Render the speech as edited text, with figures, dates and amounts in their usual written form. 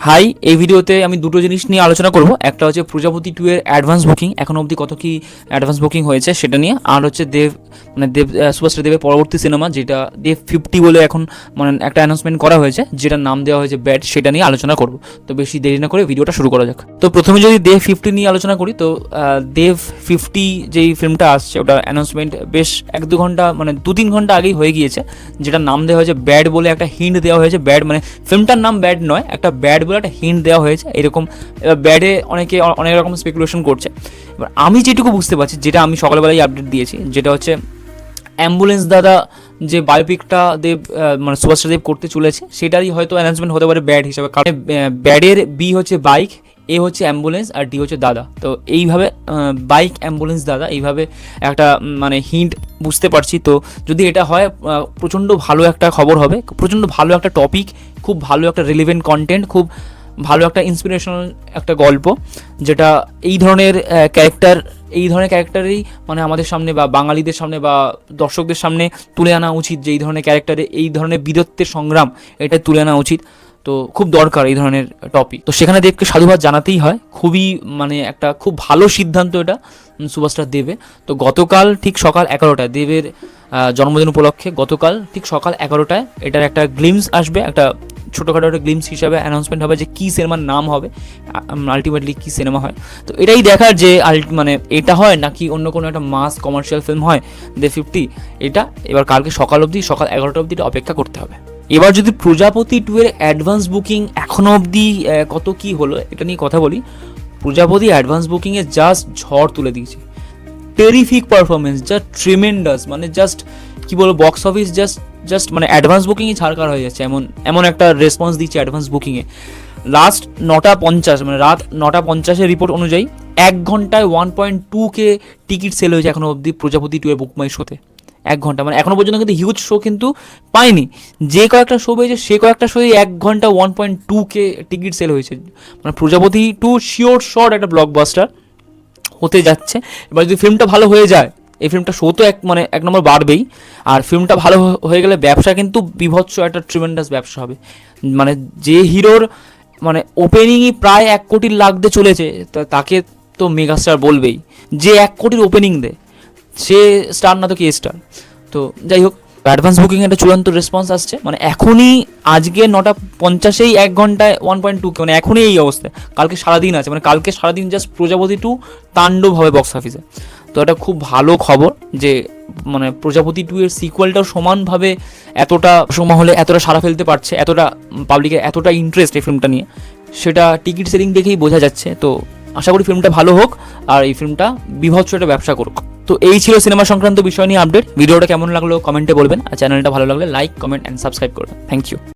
High, এই ভিডিওতে আমি দুটো জিনিস নিয়ে আলোচনা করব। একটা হচ্ছে প্রজাপতি 2 এর অ্যাডভান্স বুকিং, এখন অবধি কত কি অ্যাডভান্স বুকিং হয়েছে সেটা নিয়ে। আর হচ্ছে সুভাষচন্দ্র দেবের পরবর্তী সিনেমা যেটা দেব 50 বলে এখন একটা অ্যানাউন্সমেন্ট করা হয়েছে, যেটার নাম দেওয়া হয়েছে ব্যাড, সেটা নিয়ে আলোচনা করব। তো বেশি দেরি না করে ভিডিওটা শুরু করা যাক। তো প্রথমে যদি দেব 50 নিয়ে আলোচনা করি, তো দেব 50 যেই ফিল্মটা আসছে ওটা অ্যানাউন্সমেন্ট বেশ 1-2 ঘন্টা 2-3 ঘন্টা আগেই হয়ে গিয়েছে, যেটার নাম দেওয়া হয়েছে ব্যাড বলে একটা হিন্ট দেওয়া হয়েছে। ব্যাড ফিল্মটার নাম ব্যাড নয়, একটা ব্যাড বলে একটা হিন্ট দেওয়া হয়েছে এরকম। এবার ব্যাডে অনেকে অনেক রকম স্পেকুলেশন করছে। এবার আমি যেটুকু বুঝতে পারছি, যেটা আমি সকালবেলায় আপডেট দিয়েছি, যেটা হচ্ছে অ্যাম্বুলেন্স দাদা যে বায়োপিকটা দেব সুভাষচন্দ্র দেব করতে চলেছে, সেটারই হয়তো অ্যানাউন্সমেন্ট হতে পারে ব্যাড হিসাবে। কারণ ব্যাডের বি হচ্ছে বাইক, এ হচ্ছে অ্যাম্বুলেন্স, আর ডি হচ্ছে দাদা। তো এইভাবে বাইক অ্যাম্বুলেন্স দাদা, এইভাবে একটা হিন্ট বুঝতে পারছি। তো যদি এটা হয়, প্রচণ্ড ভালো একটা খবর হবে, প্রচণ্ড ভালো একটা টপিক, খুব ভালো একটা রিলেভেন্ট কন্টেন্ট, খুব ভালো একটা ইন্সপিরেশনাল একটা গল্প, যেটা এই ধরনের ক্যারেক্টারই আমাদের সামনে বা বাঙালিদের সামনে বা দর্শকদের সামনে তুলে আনা উচিত। যে এই ধরনের ক্যারেক্টারে এই ধরনের বীরত্বের সংগ্রাম, এটা তুলে আনা উচিত। তো খুব দরকার এই ধরনের টপিক। তো সেখানে দেবকে সাধুবাদ জানাতেই হয়, খুবই একটা খুব ভালো সিদ্ধান্ত এটা সুভাষচন্দ্র দেবে। তো গতকাল ঠিক সকাল 11টায় দেবের জন্মদিন উপলক্ষে, গতকাল ঠিক সকাল 11টায় এটার একটা গ্লিমস আসবে, একটা ছোটোখাটো একটা গ্লিমস হিসাবে অ্যানাউন্সমেন্ট হবে যে কী সিনেমার নাম হবে, আলটিমেটলি কী সিনেমা হয়। তো এটাই দেখার যে এটা হয় নাকি অন্য কোনো একটা মাস কমার্শিয়াল ফিল্ম হয় দেব 50, এটা এবার কালকে সকাল 11টা অবধি এটা অপেক্ষা করতে হবে। এবার যদি প্রজাপতি 2 এর অ্যাডভান্স বুকিং এখনও অবধি কত কি হলো এটা নিয়ে কথা বলি। প্রজাপতি অ্যাডভান্স বুকিংয়ে জাস্ট ঝড় তুলে দিয়েছে, terrific performance, just tremendous, just কি বলবো, বক্স অফিস জাস্ট অ্যাডভান্স বুকিংই ছাড়কার হয়ে যাচ্ছে, এমন একটা রেসপন্স দিচ্ছে অ্যাডভান্স বুকিংয়ে। লাস্ট 9:50 রাত 9:50 রিপোর্ট অনুযায়ী 1 ঘন্টায় 1.2K টিকিট সেল হয়েছে এখনও অবধি প্রজাপতি 2 এর বুক মাই শোতে। 1 ঘন্টা এখনও পর্যন্ত কিন্তু হিউজ শো কিন্তু পায়নি। যে কয়েকটা শো পেয়েছে সে কয়েকটা শোয়ে 1 ঘন্টা 1.2K টিকিট সেল হয়েছে। প্রজাপতি 2 শিওর শর্ট একটা ব্লকবাস্টার হতে যাচ্ছে। এবার যদি ফিল্মটা ভালো হয়ে যায়, এই ফিল্মটা শো তো এক নম্বর বাড়বেই, আর ফিল্মটা ভালো হয়ে গেলে ব্যবসা কিন্তু বিভৎস একটা ট্রিমেন্ডাস ব্যবসা হবে। যে হিরোর ওপেনিংই প্রায় 1 কোটির লাগতে চলেছে, তাকে তো মেগাস্টার বলবেই। যে 1 কোটির ওপেনিং দেয় সে স্টার না তো কি স্টার। তো যাই হোক, অ্যাডভান্স বুকিং একটা চূড়ান্ত রেসপন্স আসছে, এখনই আজকে 9:50 1 ঘন্টায় 1.2K, এখনই এই অবস্থায়। কালকে সারাদিন আছে, কালকে সারাদিন জাস্ট প্রজাপতি 2 তাণ্ডব হবে বক্স অফিসে। তো এটা খুব ভালো খবর যে প্রজাপতি 2 এর সিকুয়েলটাও সমানভাবে এতটা সময় হলে এতটা সাড়া ফেলতে পারছে, এতটা পাবলিকের এতটা ইন্টারেস্ট এই ফিল্মটা নিয়ে, সেটা টিকিট সেলিং দেখেই বোঝা যাচ্ছে। তো আশা করি ফিল্মটা ভালো হোক আর এই ফিল্মটা বিভৎস একটা ব্যবসা করুক। তো এই ছিল সিনেমা সংক্রান্ত বিষয় নিয়ে আপডেট। ভিডিওটা কেমন লাগলো কমেন্টে বলবেন, আর চ্যানেলটা ভালো লাগলে লাইক, কমেন্ট অ্যান্ড সাবস্ক্রাইব করবেন। Thank you.